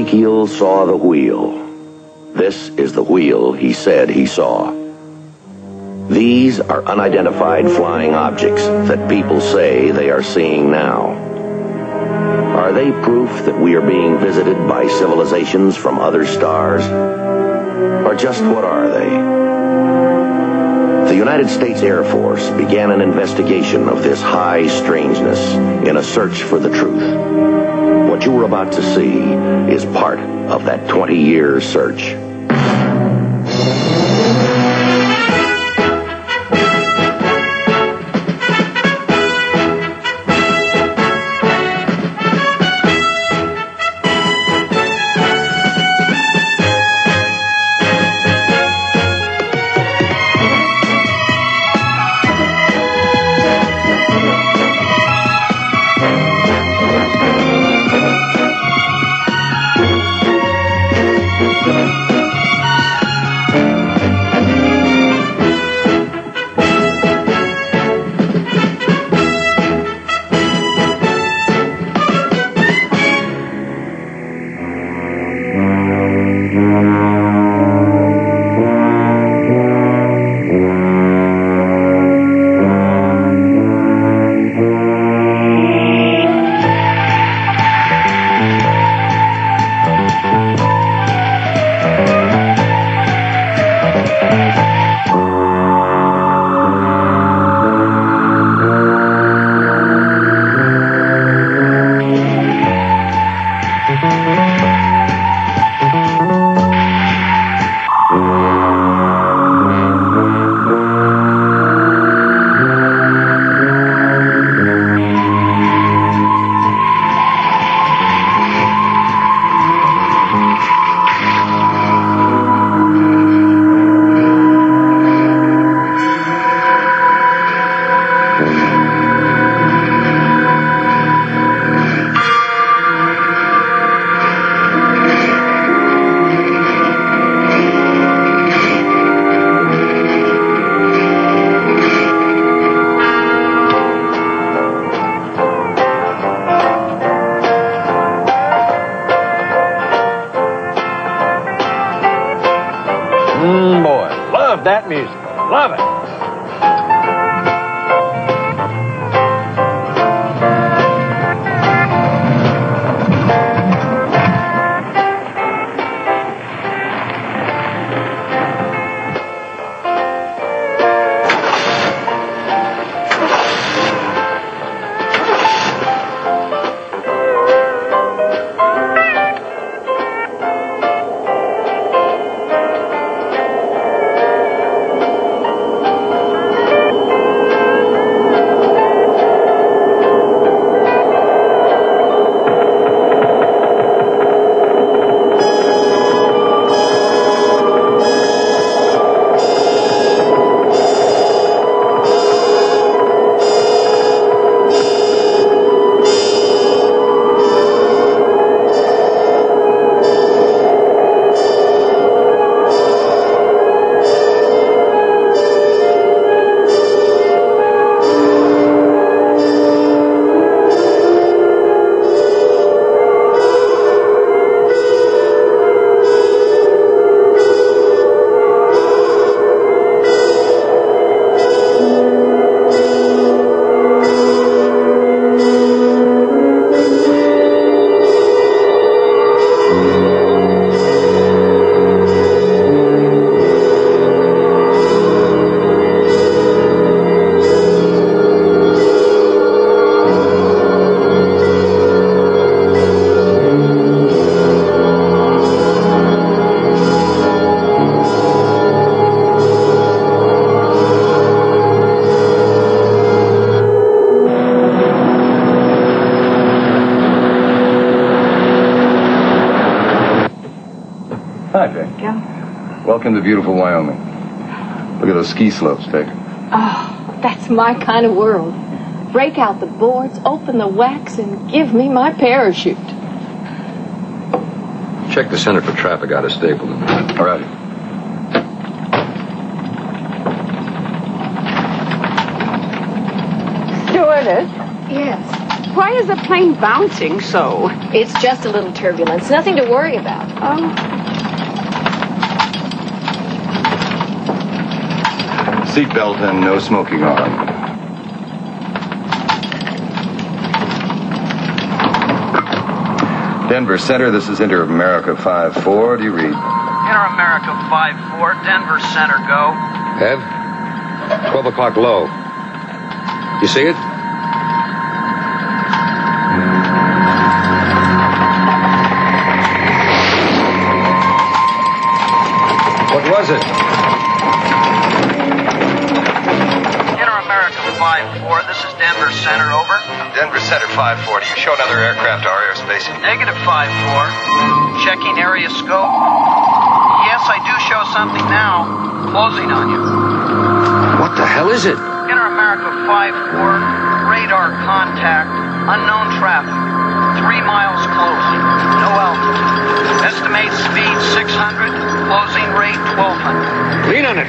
Ezekiel saw the wheel. This is the wheel he said he saw. These are unidentified flying objects that people say they are seeing now. Are they proof that we are being visited by civilizations from other stars? Or just what are they? The United States Air Force began an investigation of this high strangeness in a search for the truth. What you are about to see is part of that 20-year search. Boy, love that music. Love it. Hi, Vic. Yeah. Welcome to beautiful Wyoming. Look at those ski slopes, Vic. Oh, that's my kind of world. Break out the boards, open the wax, and give me my parachute. Check the center for traffic out of Stapleton. All right. Stewardess? Yes. Why is the plane bouncing so? It's just a little turbulence. Nothing to worry about. Oh. Seatbelt and no smoking on. Denver Center, this is Inter-America 5-4. Do you read? Inter-America 5-4, Denver Center, go. Ev? 12 o'clock low. You see it? What was it? Inter-America 5-4, this is Denver Center, over. Denver Center 5-4. Do you show another aircraft to our airspace? Negative 5-4. Checking area scope. Yes, I do show something now. Closing on you. What the hell is it? Inter-America 5-4, radar contact, unknown traffic. 3 miles close. No altitude. Estimate speed 600, closing rate 1200. Lean on it.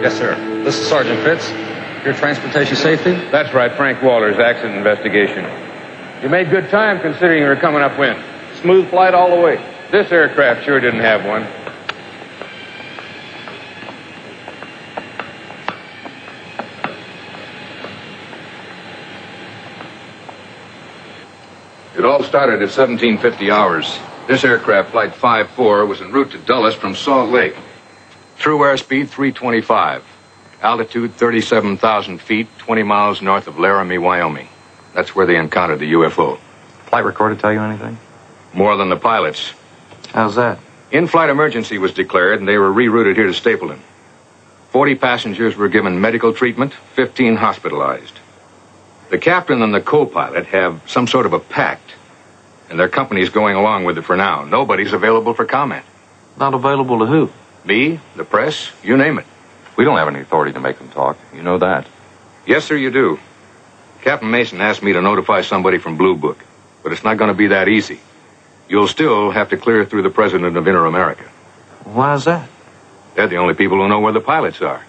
Yes, sir. This is Sergeant Fitz. Your transportation safety? That's right, Frank Waller's accident investigation. You made good time considering you were coming upwind. Smooth flight all the way. This aircraft sure didn't have one. It all started at 1750 hours. This aircraft, Flight 54, was en route to Dulles from Salt Lake. True airspeed 325. Altitude 37,000 feet, 20 miles north of Laramie, Wyoming. That's where they encountered the UFO. Flight recorder tell you anything? More than the pilots. How's that? In-flight emergency was declared, and they were rerouted here to Stapleton. 40 passengers were given medical treatment, 15 hospitalized. The captain and the co-pilot have some sort of a pact, and their company's going along with it for now. Nobody's available for comment. Not available to who? Me, the press, you name it. We don't have any authority to make them talk. You know that. Yes, sir, you do. Captain Mason asked me to notify somebody from Blue Book, but it's not going to be that easy. You'll still have to clear through the president of Inter-America. Why is that? They're the only people who know where the pilots are.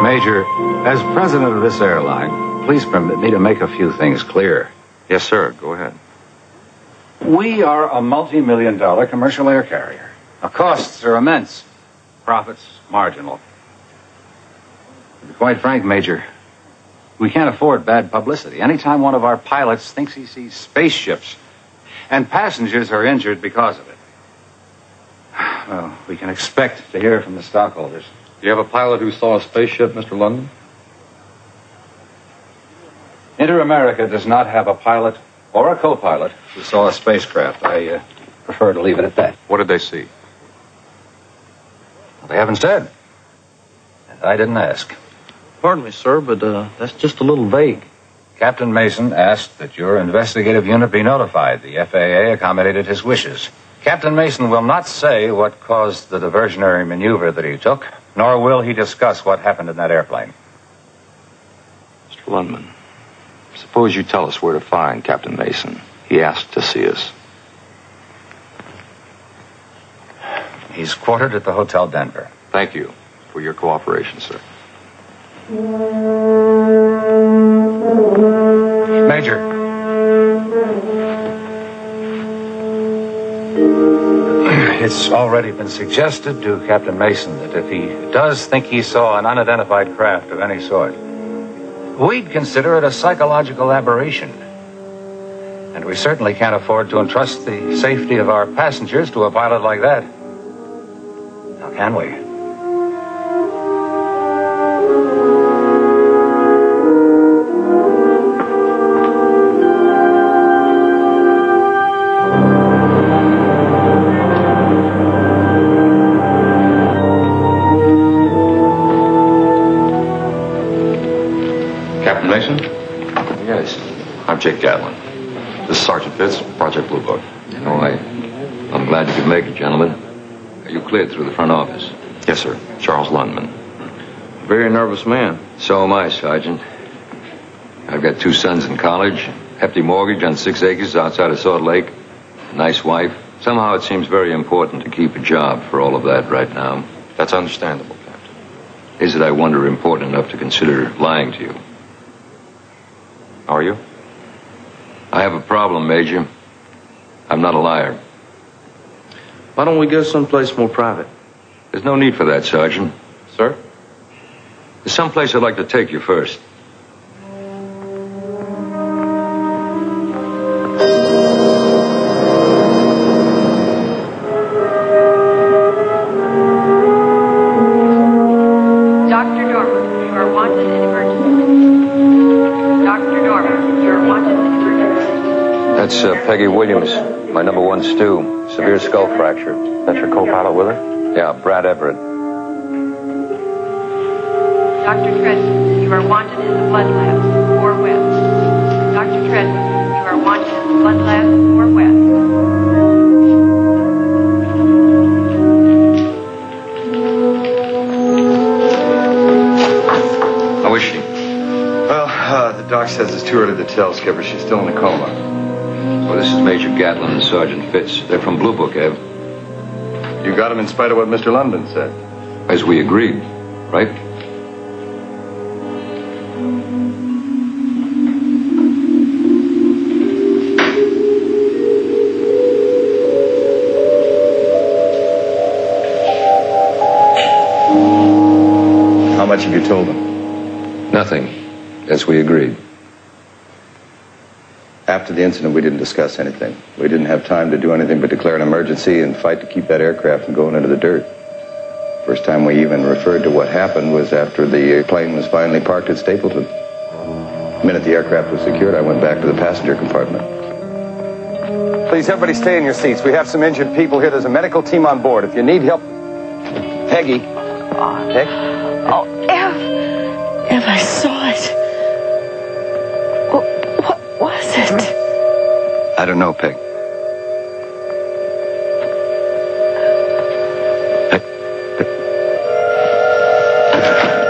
Major, as president of this airline, please permit me to make a few things clear. Yes, sir. Go ahead. We are a multi-million-dollar commercial air carrier. Our costs are immense. Profits marginal. To be quite frank, Major, we can't afford bad publicity. Anytime one of our pilots thinks he sees spaceships and passengers are injured because of it, well, we can expect to hear from the stockholders. Do you have a pilot who saw a spaceship, Mr. London? Inter-America does not have a pilot or a co-pilot who saw a spacecraft. I prefer to leave it at that. What did they see? Well, they haven't said. And I didn't ask. Pardon me, sir, but that's just a little vague. Captain Mason asked that your investigative unit be notified. The FAA accommodated his wishes. Captain Mason will not say what caused the diversionary maneuver that he took, nor will he discuss what happened in that airplane. Mr. Lundman, suppose you tell us where to find Captain Mason. He asked to see us. He's quartered at the Hotel Denver. Thank you for your cooperation, sir. Major. It's already been suggested to Captain Mason that if he does think he saw an unidentified craft of any sort, we'd consider it a psychological aberration. And we certainly can't afford to entrust the safety of our passengers to a pilot like that. Now, can we? Captain Mason? Yes. I'm Jake Gatlin. This is Sergeant Fitz, Project Blue Book. I'm glad you could make it, gentlemen. Are you cleared through the front office? Yes, sir. Charles Lundman. Very nervous man. So am I, Sergeant. I've got 2 sons in college, hefty mortgage on 6 acres outside of Salt Lake, a nice wife. Somehow it seems very important to keep a job for all of that right now. That's understandable, Captain. Is it, I wonder, important enough to consider lying to you? Are you? I have a problem, Major. I'm not a liar. Why don't we go someplace more private? There's no need for that, Sergeant. Sir? There's someplace I'd like to take you first. Dr. Norman, you are wanted in emergency. Dr. Norman, you are wanted in emergency. That's Peggy Williams, my number 1 stew. Severe skull fracture. That's your co-pilot with her? Yeah, Brad Everett. Dr. Tredman, you are wanted in the blood labs, 4 West. Dr. Tredman, you are wanted in the blood labs, 4 West. How is she? Well, the doc says it's too early to tell, Skipper. She's still in a coma. Well, this is Major Gatlin and Sergeant Fitz. They're from Blue Book, Ev. You got him in spite of what Mr. London said. As we agreed, right? How much have you told him? Nothing. As we agreed. After the incident, we didn't discuss anything. We didn't have time to do anything but declare an emergency and fight to keep that aircraft from going into the dirt. First time we even referred to what happened was after the plane was finally parked at Stapleton. The minute the aircraft was secured, I went back to the passenger compartment. Please, everybody stay in your seats. We have some injured people here. There's a medical team on board. If you need help... Peggy. Peg? Oh, Ev, I saw it. What was it? I don't know, Peg.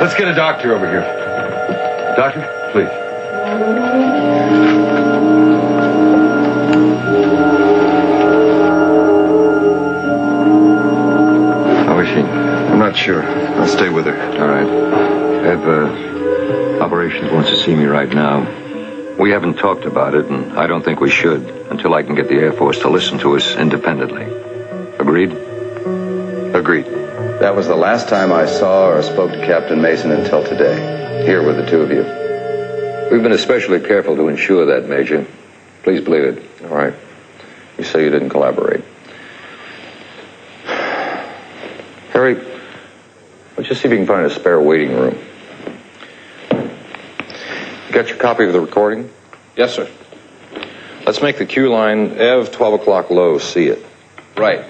Let's get a doctor over here. Doctor, please. How is she? I'm not sure. I'll stay with her. All right. Ev, operations wants to see me right now. We haven't talked about it, and I don't think we should until I can get the Air Force to listen to us independently. Agreed? Agreed. That was the last time I saw or spoke to Captain Mason until today. Here with the 2 of you. We've been especially careful to ensure that, Major. Please believe it. All right. You say you didn't collaborate. Harry, let's just see if you can find a spare waiting room. You got your copy of the recording? Yes, sir. Let's make the queue line Ev 12 o'clock low. See it. Right.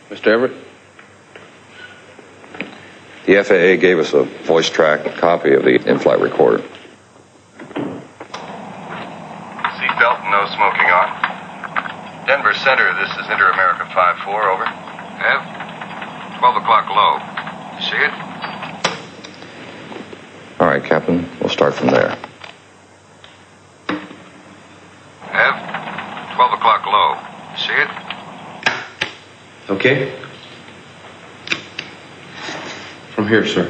Mr. Everett? The FAA gave us a voice track copy of the in-flight recorder. Seatbelt, no smoking on. Denver Center, this is Inter-America 5-4, over. Ev, 12 o'clock low. You see it? All right, Captain. We'll start from there. Ev, 12 o'clock low. You see it? Okay. From here, sir.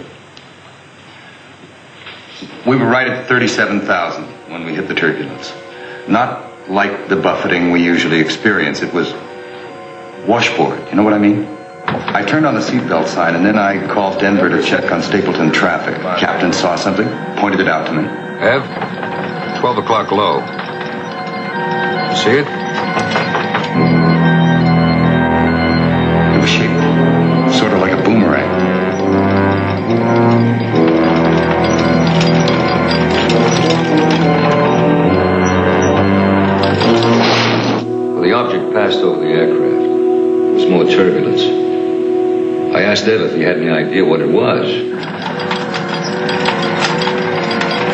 We were right at 37,000 when we hit the turbulence. Not like the buffeting we usually experience. It was washboard. You know what I mean? I turned on the seatbelt sign, and then I called Denver to check on Stapleton traffic. Captain saw something, pointed it out to me. Ev, 12 o'clock low. See it? It was shaped sort of like a boomerang. Well, the object passed over the aircraft. There was more turbulence. I asked Ev if he had any idea what it was.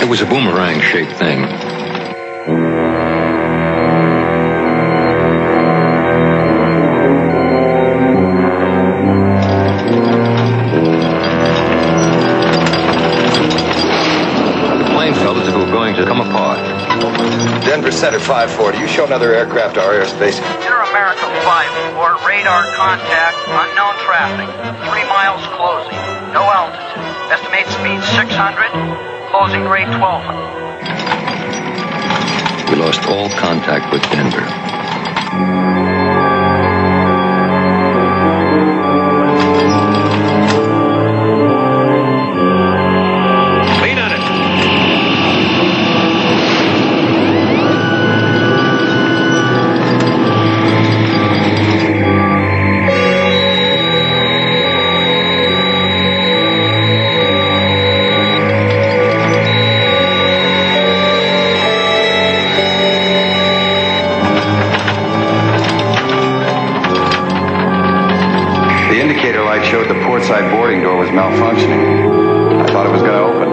It was a boomerang-shaped thing. The plane felt as if it were going to come apart. Denver Center 5-4. Do you show another aircraft our airspace? Inter-America 5-4, radar contact, unknown traffic, 3 miles closing, no altitude, estimate speed 600, closing grade 1200. We lost all contact with Denver. Showed the port side boarding door was malfunctioning. I thought it was going to open.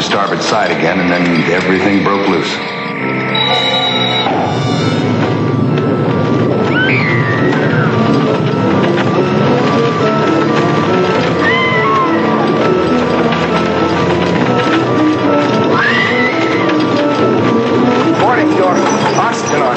Starboard side again, and then everything broke loose. Boarding door, oxygen on.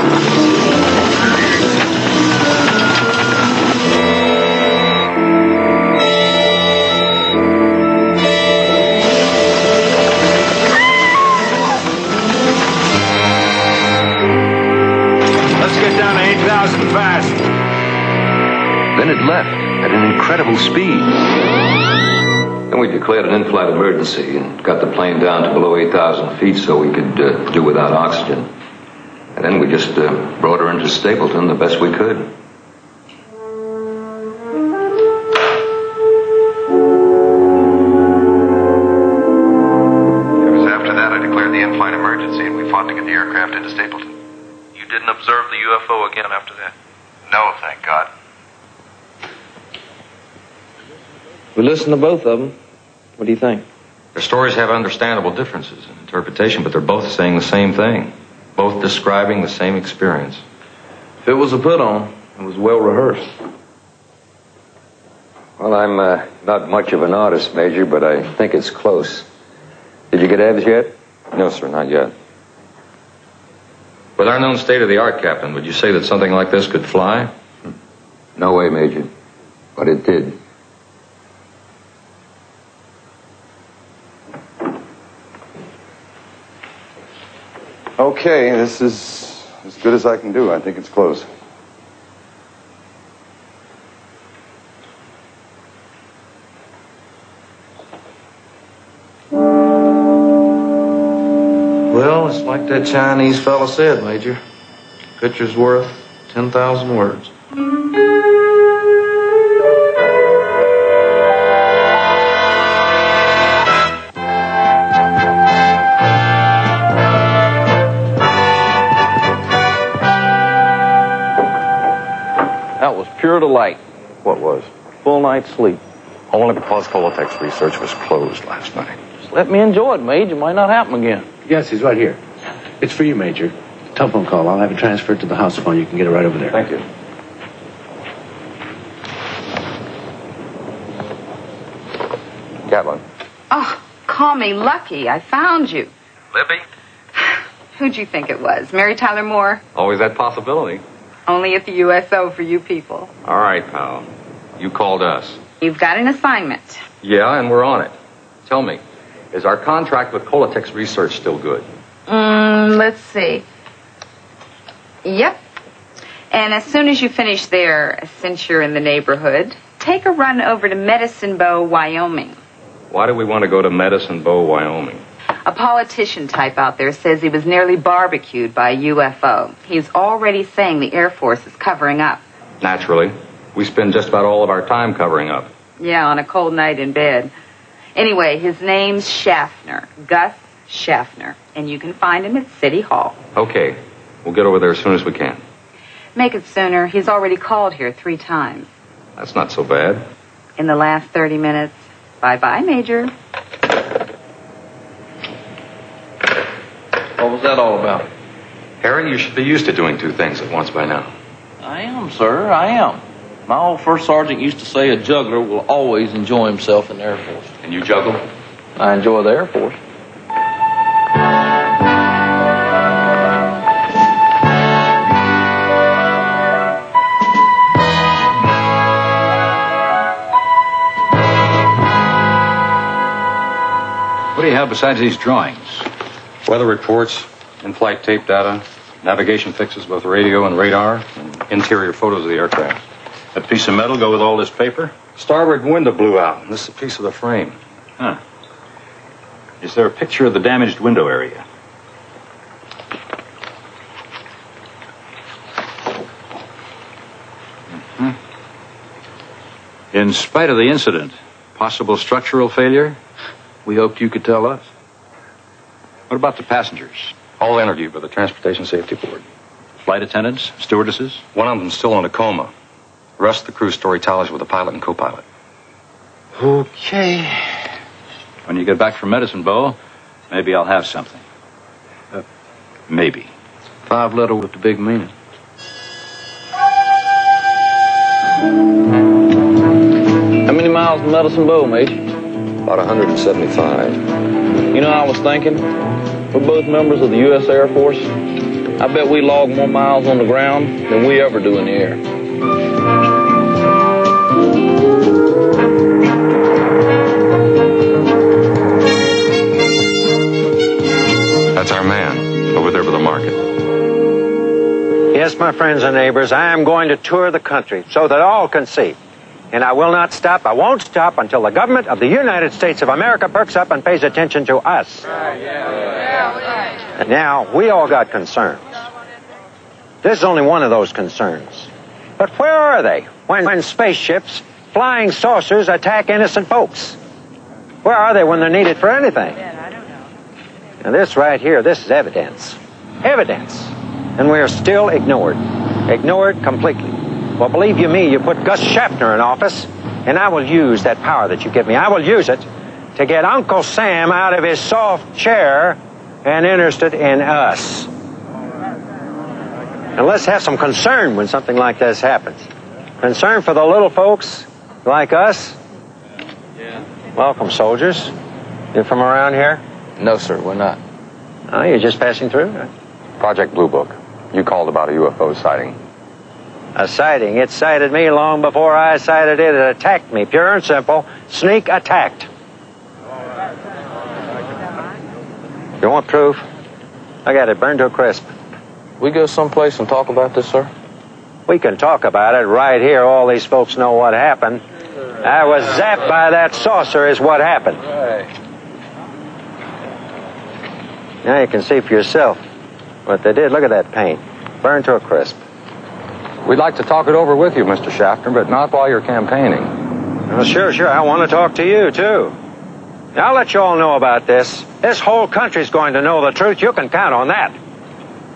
Fast. Then it left at an incredible speed. Then we declared an in-flight emergency and got the plane down to below 8,000 feet so we could do without oxygen. And then we just brought her into Stapleton the best we could. It was after that I declared the in-flight emergency and we fought to get the aircraft into Stapleton. You didn't observe the UFO again after that? No, thank God. We listened to both of them. What do you think? Their stories have understandable differences in interpretation, but they're both saying the same thing. Both describing the same experience. If it was a put-on, it was well rehearsed. Well, I'm not much of an artist, Major, but I think it's close. Did you get Ev's yet? No, sir, not yet. With our known state-of-the-art, Captain, would you say that something like this could fly? No way, Major. But it did. Okay, this is as good as I can do. I think it's close. Well, it's like that Chinese fella said, Major. Picture's worth 10,000 words. That was pure delight. What was? Full night's sleep. Only because Colotech's research was closed last night. Just let me enjoy it, Mage. It might not happen again. Yes, he's right here. It's for you, Major. Telephone call. I'll have it transferred to the house phone. You can get it right over there. Thank you. Gatlin. Oh, call me lucky. I found you. Libby? Who'd you think it was? Mary Tyler Moore? Always that possibility. Only at the USO for you people. All right, pal. You called us. You've got an assignment. Yeah, and we're on it. Tell me, is our contract with Colotech's research still good? Let's see. Yep. And as soon as you finish there, since you're in the neighborhood, take a run over to Medicine Bow, Wyoming. Why do we want to go to Medicine Bow, Wyoming? A politician type out there says he was nearly barbecued by a UFO. He's already saying the Air Force is covering up. Naturally. We spend just about all of our time covering up. Yeah, on a cold night in bed. Anyway, his name's Schaffner. Gus Schaffner. And you can find him at City Hall. Okay. We'll get over there as soon as we can. Make it sooner. He's already called here 3 times. That's not so bad. In the last 30 minutes. Bye-bye, Major. What was that all about? Harry, you should be used to doing 2 things at once by now. I am, sir. I am. My old first sergeant used to say a juggler will always enjoy himself in the Air Force. And you juggle? I enjoy the Air Force. What do you have besides these drawings? Weather reports, in-flight tape data, navigation fixes, both radio and radar, and interior photos of the aircraft. That piece of metal go with all this paper? Starboard window blew out, and this is a piece of the frame. Huh. Is there a picture of the damaged window area? In spite of the incident, possible structural failure? We hoped you could tell us. What about the passengers? All interviewed by the Transportation Safety Board. Flight attendants, stewardesses? One of them's still in a coma. The rest of the crew story tallies with the pilot and co-pilot. Okay. When you get back from Medicine Bow, maybe I'll have something. Maybe. 5-letter with the big meaning. How many miles to Medicine Bow, Mate? About 175. You know, I was thinking, we're both members of the U.S. Air Force. I bet we log more miles on the ground than we ever do in the air. That's our man, over there by the market. Yes, my friends and neighbors, I am going to tour the country so that all can see. And I will not stop, I won't stop until the government of the United States of America perks up and pays attention to us. And now, we all got concerns. This is only one of those concerns. But where are they when spaceships, flying saucers attack innocent folks? Where are they when they're needed for anything? And this right here, this is evidence. Evidence. And we are still ignored. Ignored completely. Well, believe you me, you put Gus Schaffner in office, and I will use that power that you give me. I will use it to get Uncle Sam out of his soft chair and interested in us. And let's have some concern when something like this happens. Concern for the little folks like us. Yeah. Welcome, soldiers. You're from around here? No, sir, we're not. Oh, you're just passing through? Project Blue Book. You called about a UFO sighting. A sighting. It sighted me long before I sighted it. It attacked me. Pure and simple. Sneak attacked. You want proof? I got it burned to a crisp. We go someplace and talk about this, sir? We can talk about it right here. All these folks know what happened. I was zapped by that saucer is what happened. Now you can see for yourself what they did. Look at that paint. Burned to a crisp. We'd like to talk it over with you, Mr. Schaffner, but not while you're campaigning. Well, sure. I want to talk to you, too. Now, I'll let you all know about this. This whole country's going to know the truth. You can count on that.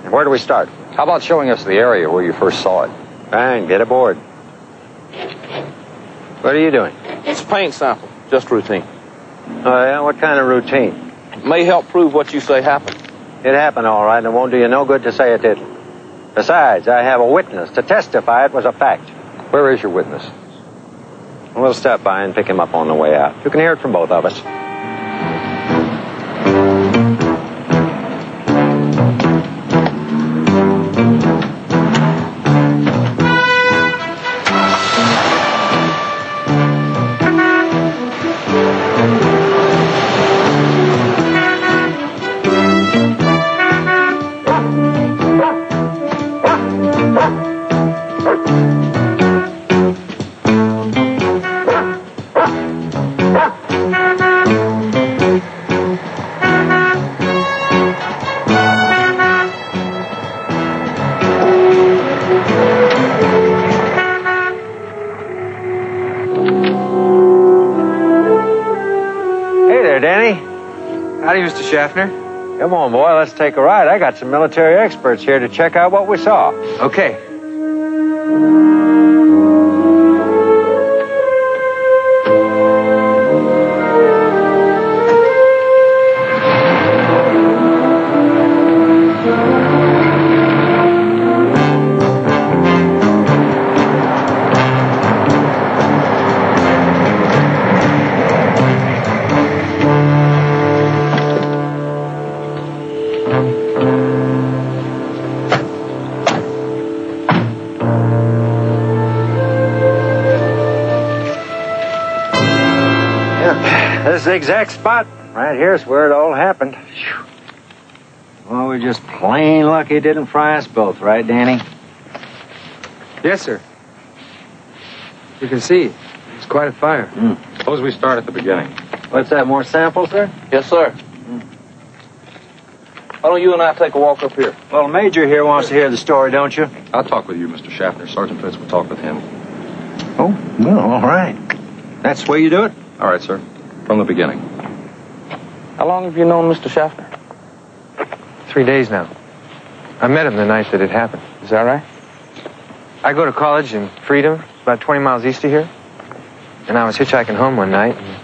And where do we start? How about showing us the area where you first saw it? Fine, get aboard. What are you doing? It's a paint sample, just routine. Oh, yeah? What kind of routine? May help prove what you say happened. It happened all right, and it won't do you no good to say it didn't. Besides, I have a witness to testify it was a fact. Where is your witness? We'll stop by and pick him up on the way out. You can hear it from both of us. Howdy, Mr. Schaffner. Come on, boy, let's take a ride. I got some military experts here to check out what we saw. Okay. This is the exact spot. Right here's where it all happened. Whew. Well, we're just plain lucky it didn't fry us both, right, Danny? Yes, sir. You can see. It's quite a fire. Suppose we start at the beginning. What's that, more samples, sir? Yes, sir. Why don't you and I take a walk up here? Well, the Major here wants to hear the story, don't you? I'll talk with you, Mr. Schaffner. Sergeant Fitz will talk with him. Oh, well, all right. That's the way you do it? All right, sir. From the beginning. How long have you known Mr. Schaffner? 3 days now. I met him the night that it happened. Is that right? I go to college in Freedom, about 20 miles east of here. And I was hitchhiking home one night, and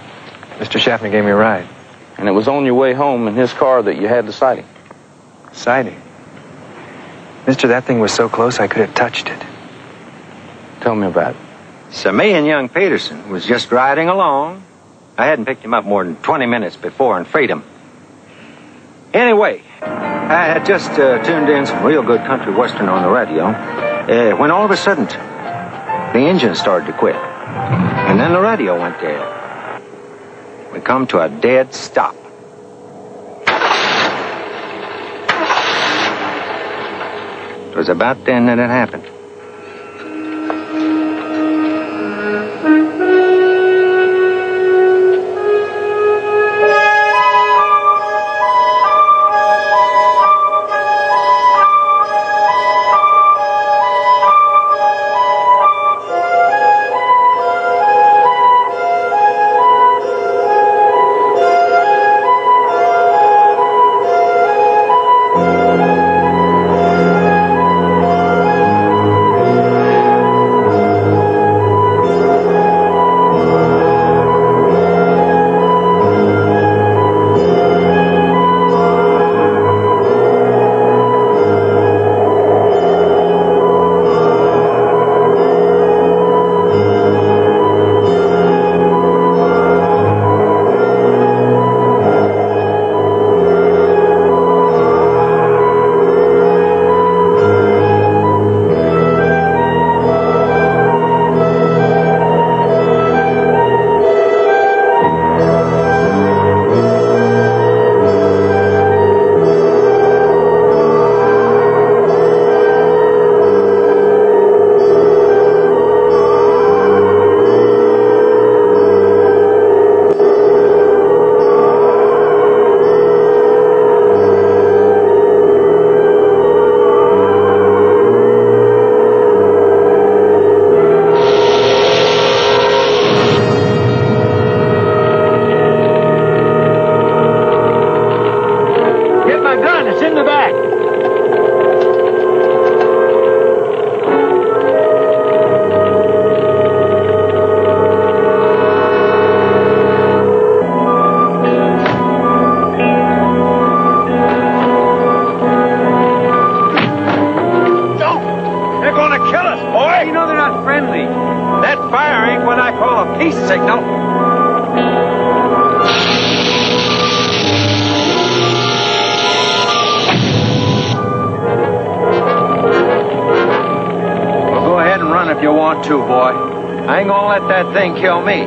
Mr. Schaffner gave me a ride. And it was on your way home in his car that you had the sighting? Sighting? Mister, that thing was so close I could have touched it. Tell me about it. So me and young Peterson was just riding along. I hadn't picked him up more than 20 minutes before in Freedom. Anyway, I had just tuned in some real good country western on the radio when all of a sudden the engine started to quit. And then the radio went dead. We come to a dead stop. It was about then that it happened. they're not friendly. That fire ain't what I call a peace signal. Well, go ahead and run if you want to, boy. I ain't gonna let that thing kill me.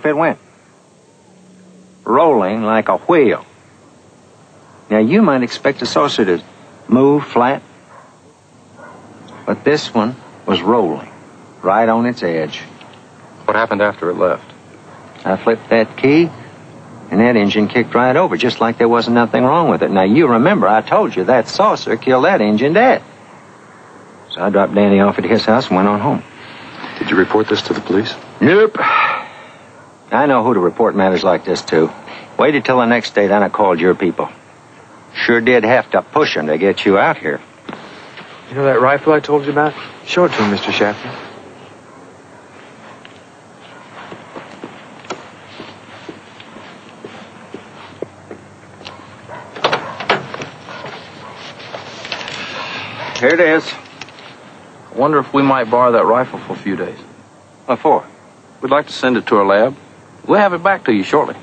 It went, rolling like a wheel. Now, you might expect a saucer to move flat, but this one was rolling, right on its edge. What happened after it left? I flipped that key, and that engine kicked right over, just like there wasn't nothing wrong with it. Now, you remember, I told you that saucer killed that engine dead. So I dropped Danny off at his house and went on home. Did you report this to the police? Nope. I know who to report matters like this to. Waited till the next day, then I called your people. Sure did have to push them to get you out here. You know that rifle I told you about? Show it to him, Mr. Schaffner. Here it is. I wonder if we might borrow that rifle for a few days. What for? We'd like to send it to our lab. We'll have it back to you shortly.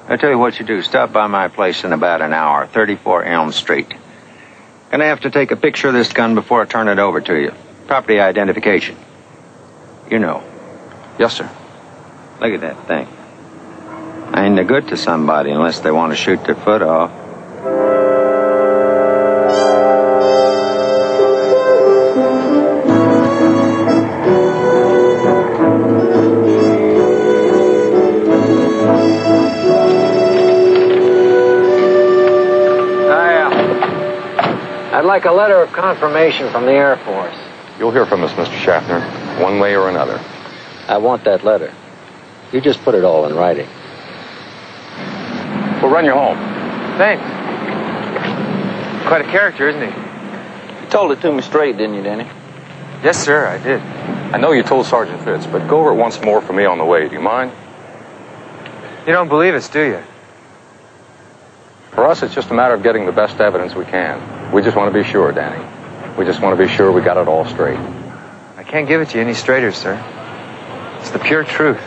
I'll tell you what you do. Stop by my place in about an hour, 34 Elm Street. Gonna have to take a picture of this gun before I turn it over to you. Property identification. You know. Yes, sir. Look at that thing. Ain't no good to somebody unless they want to shoot their foot off. I'd like a letter of confirmation from the Air Force. You'll hear from us, Mr. Schaffner, one way or another. I want that letter. You just put it all in writing. We'll run you home. Thanks. Quite a character, isn't he? You told it to me straight, didn't you, Danny? Yes, sir, I did. I know you told Sergeant Fitz, but go over it once more for me on the way. Do you mind? You don't believe us, do you? For us, it's just a matter of getting the best evidence we can. We just want to be sure, Danny. We just want to be sure we got it all straight. I can't give it to you any straighter, sir. It's the pure truth.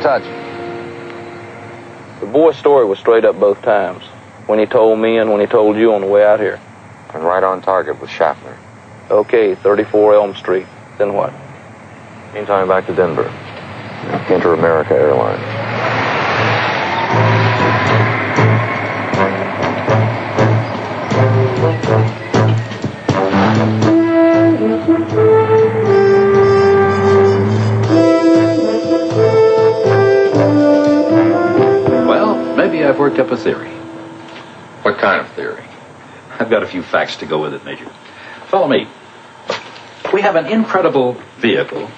Touch. The boy's story was straight up both times. When he told me and when he told you on the way out here. And right on target with Schaffner. Okay, 34 Elm Street. Then what? Meantime, back to Denver. Inter-America Airlines. I've worked up a theory. What kind of theory? I've got a few facts to go with it, Major. Follow me. We have an incredible vehicle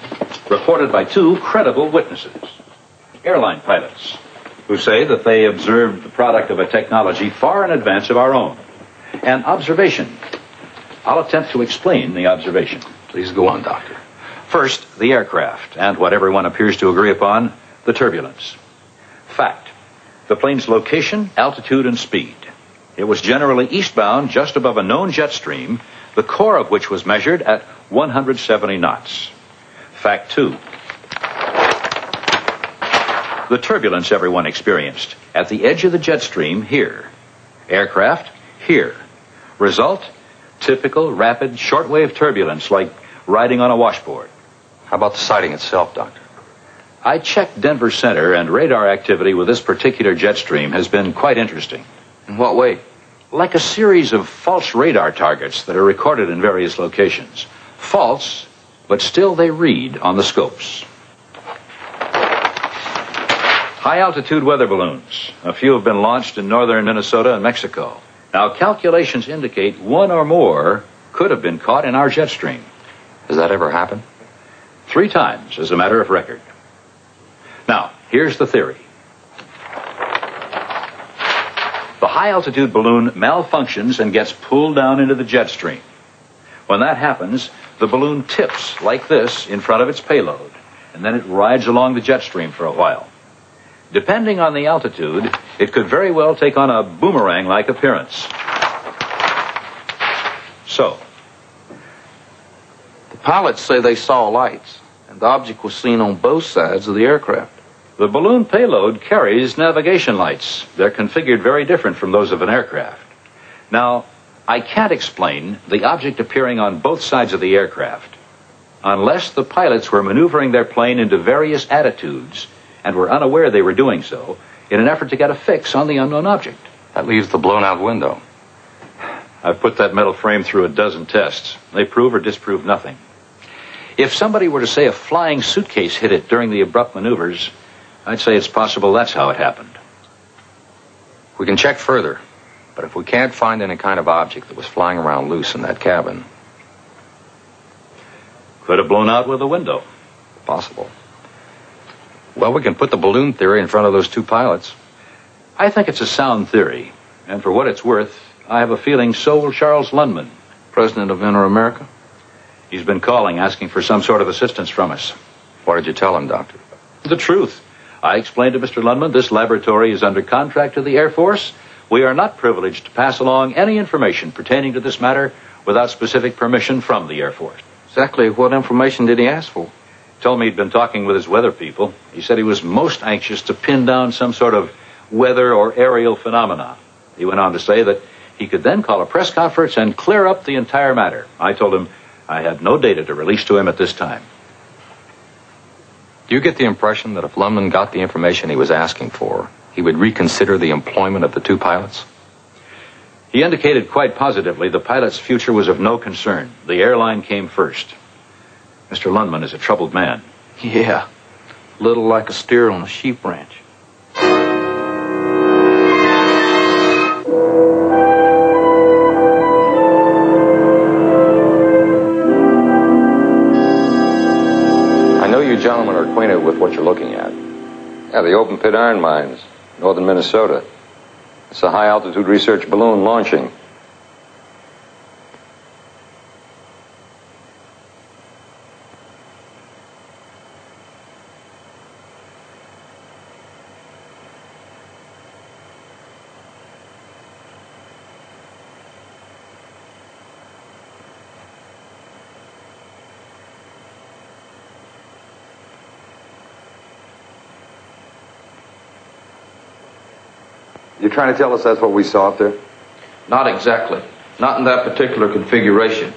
reported by two credible witnesses, airline pilots, who say that they observed the product of a technology far in advance of our own. An observation. I'll attempt to explain the observation. Please go on, Doctor. First, the aircraft, and what everyone appears to agree upon, the turbulence. Fact. The plane's location, altitude, and speed. It was generally eastbound just above a known jet stream, the core of which was measured at 170 knots. Fact 2. The turbulence everyone experienced at the edge of the jet stream here. Aircraft here. Result, typical rapid shortwave turbulence like riding on a washboard. How about the sighting itself, Doctor? I checked Denver Center, and radar activity with this particular jet stream has been quite interesting. In what way? Like a series of false radar targets that are recorded in various locations. False, but still they read on the scopes. High-altitude weather balloons. A few have been launched in northern Minnesota and Mexico. Now, calculations indicate one or more could have been caught in our jet stream. Has that ever happened? 3 times, as a matter of record. Now, here's the theory. The high-altitude balloon malfunctions and gets pulled down into the jet stream. When that happens, the balloon tips like this in front of its payload, and then it rides along the jet stream for a while. Depending on the altitude, it could very well take on a boomerang-like appearance. So, the pilots say they saw lights, and the object was seen on both sides of the aircraft. The balloon payload carries navigation lights. They're configured very different from those of an aircraft. Now, I can't explain the object appearing on both sides of the aircraft unless the pilots were maneuvering their plane into various attitudes and were unaware they were doing so in an effort to get a fix on the unknown object. That leaves the blown-out window. I've put that metal frame through a dozen tests. They prove or disprove nothing. If somebody were to say a flying suitcase hit it during the abrupt maneuvers, I'd say it's possible that's how it happened. We can check further, but if we can't find any kind of object that was flying around loose in that cabin... Could have blown out with a window. Possible. Well, we can put the balloon theory in front of those 2 pilots. I think it's a sound theory, and for what it's worth, I have a feeling so will Charles Lundman, president of Inter-America. He's been calling, asking for some sort of assistance from us. What did you tell him, Doctor? The truth. I explained to Mr. Lundman this laboratory is under contract to the Air Force. We are not privileged to pass along any information pertaining to this matter without specific permission from the Air Force. Exactly what information did he ask for? Told me he'd been talking with his weather people. He said he was most anxious to pin down some sort of weather or aerial phenomena. He went on to say that he could then call a press conference and clear up the entire matter. I told him I had no data to release to him at this time. Do you get the impression that if Lundman got the information he was asking for, he would reconsider the employment of the 2 pilots? He indicated quite positively the pilot's future was of no concern. The airline came first. Mr. Lundman is a troubled man. Yeah, little like a steer on a sheep ranch. I know you gentlemen are acquainted with what you're looking at. Yeah, the open pit iron mines, northern Minnesota. It's a high-altitude research balloon launching. You're trying to tell us that's what we saw up there? Not exactly. Not in that particular configuration.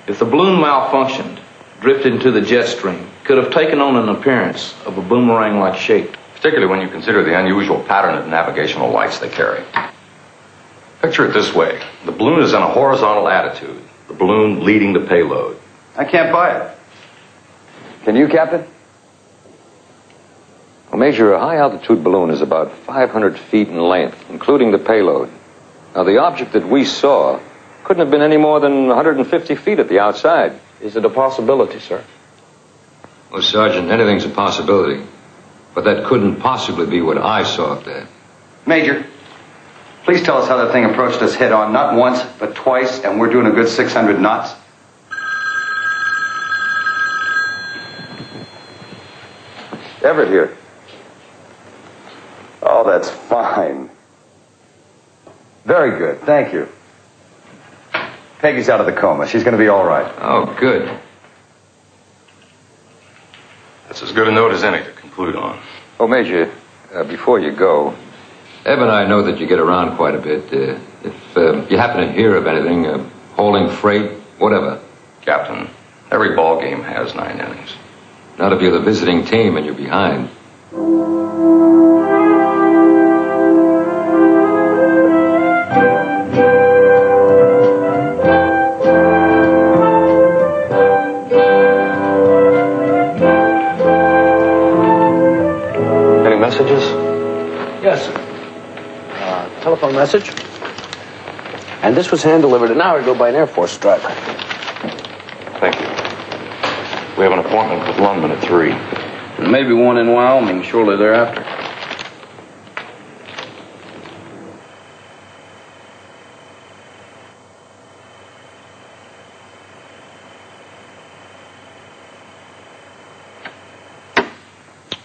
If the balloon malfunctioned, drifted into the jet stream, could have taken on an appearance of a boomerang-like shape. Particularly when you consider the unusual pattern of navigational lights they carry. Picture it this way. The balloon is in a horizontal attitude. The balloon leading the payload. I can't buy it. Can you, Captain? Well, Major, a high-altitude balloon is about 500 feet in length, including the payload. Now, the object that we saw couldn't have been any more than 150 feet at the outside. Is it a possibility, sir? Well, Sergeant, anything's a possibility. But that couldn't possibly be what I saw up there. Major, please tell us how that thing approached us head on, not once, but twice, and we're doing a good 600 knots. Everett here. Oh, that's fine. Very good, thank you. Peggy's out of the coma. She's going to be all right. Oh, good. That's as good a note as any to conclude on. Oh, Major, before you go, Eb and I know that you get around quite a bit. If you happen to hear of anything, hauling freight, whatever. Captain, every ball game has 9 innings. Not if you're the visiting team and you're behind. Any messages? Yes, sir. Telephone message. And this was hand-delivered an hour ago by an Air Force driver. Thank you. We have an appointment with Lundman at 3. And maybe one in Wyoming shortly thereafter.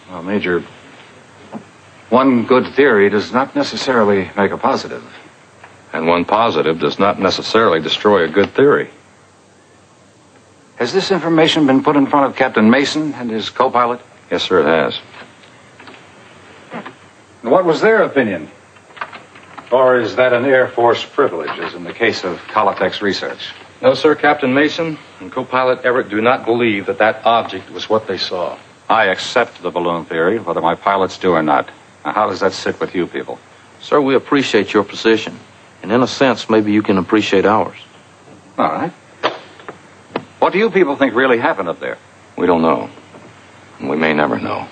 Well, Major, one good theory does not necessarily make a positive. And one positive does not necessarily destroy a good theory. Has this information been put in front of Captain Mason and his co-pilot? Yes, sir, it has. And what was their opinion? Or is that an Air Force privilege, as in the case of Kolotek's research? No, sir, Captain Mason and co-pilot Everett do not believe that that object was what they saw. I accept the balloon theory, whether my pilots do or not. Now, how does that sit with you people? Sir, we appreciate your position. And in a sense, maybe you can appreciate ours. All right. What do you people think really happened up there? We don't know. And we may never know.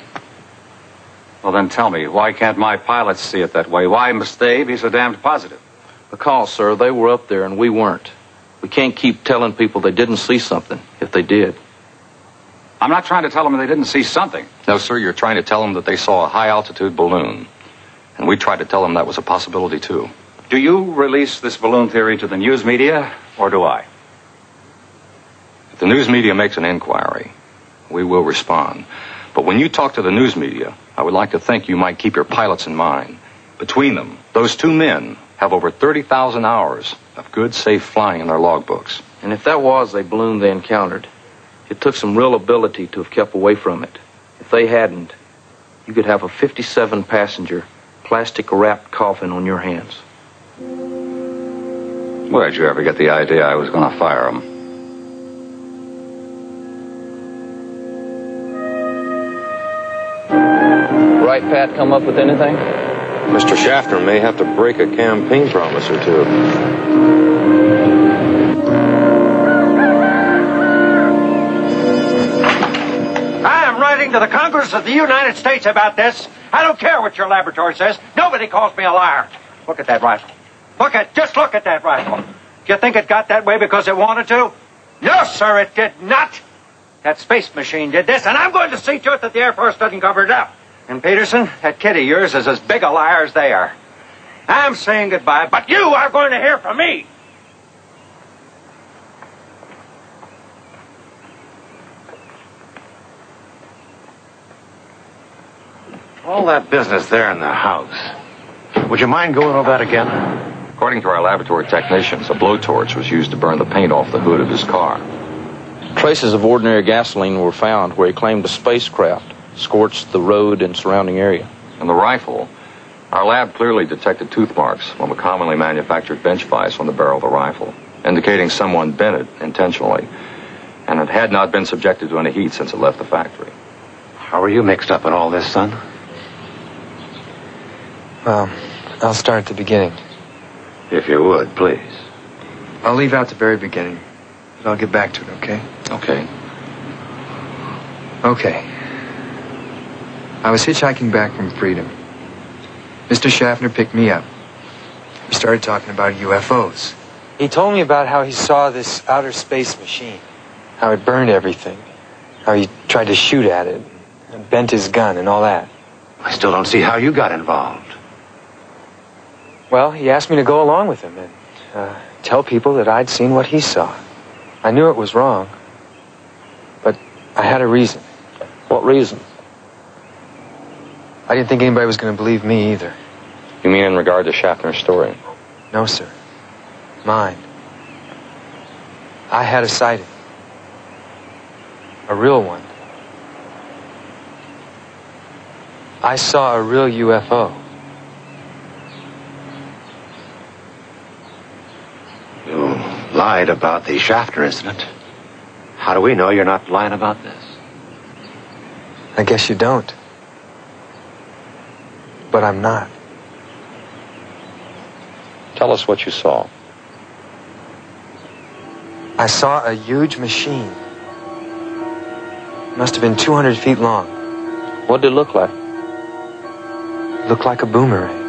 Well, then tell me, why can't my pilots see it that way? Why must they be so damned positive? Because, sir, they were up there and we weren't. We can't keep telling people they didn't see something if they did. I'm not trying to tell them they didn't see something. No, sir, you're trying to tell them that they saw a high-altitude balloon. And we tried to tell them that was a possibility, too. Do you release this balloon theory to the news media, or do I? If the news media makes an inquiry, we will respond. But when you talk to the news media, I would like to think you might keep your pilots in mind. Between them, those 2 men have over 30,000 hours of good, safe flying in their logbooks. And if that was a balloon they encountered, it took some real ability to have kept away from it. If they hadn't, you could have a 57-passenger, plastic-wrapped coffin on your hands. Where'd you ever get the idea I was going to fire them? Right, Pat, come up with anything? Mr. Schaffner may have to break a campaign promise or two. I am writing to the Congress of the United States about this. I don't care what your laboratory says. Nobody calls me a liar. Look at that rifle. Just look at that rifle. Do you think it got that way because it wanted to? No, sir, it did not. That space machine did this, and I'm going to see to it that the Air Force doesn't cover it up. And Peterson, that kid of yours is as big a liar as they are. I'm saying goodbye, but you are going to hear from me. All that business there in the house. Would you mind going over that again? According to our laboratory technicians, a blowtorch was used to burn the paint off the hood of his car. Traces of ordinary gasoline were found where he claimed a spacecraft scorched the road and surrounding area. And the rifle, our lab clearly detected tooth marks from a commonly manufactured bench vise on the barrel of the rifle, indicating someone bent it intentionally, and it had not been subjected to any heat since it left the factory. How are you mixed up in all this, son? Well, I'll start at the beginning. If you would, please. I'll leave out the very beginning, but I'll get back to it, okay? Okay. Okay. I was hitchhiking back from Freedom. Mr. Schaffner picked me up. We started talking about UFOs. He told me about how he saw this outer space machine. How it burned everything. How he tried to shoot at it. And bent his gun and all that. I still don't see how you got involved. Well, he asked me to go along with him and tell people that I'd seen what he saw. I knew it was wrong. But I had a reason. What reason? I didn't think anybody was going to believe me either. You mean in regard to Schaffner's story? No, sir. Mine. I had a sighting. A real one. I saw a real UFO. You lied about the Schaffner incident. How do we know you're not lying about this? I guess you don't. But I'm not. Tell us what you saw. I saw a huge machine. It must have been 200 feet long. What did it look like? It looked like a boomerang.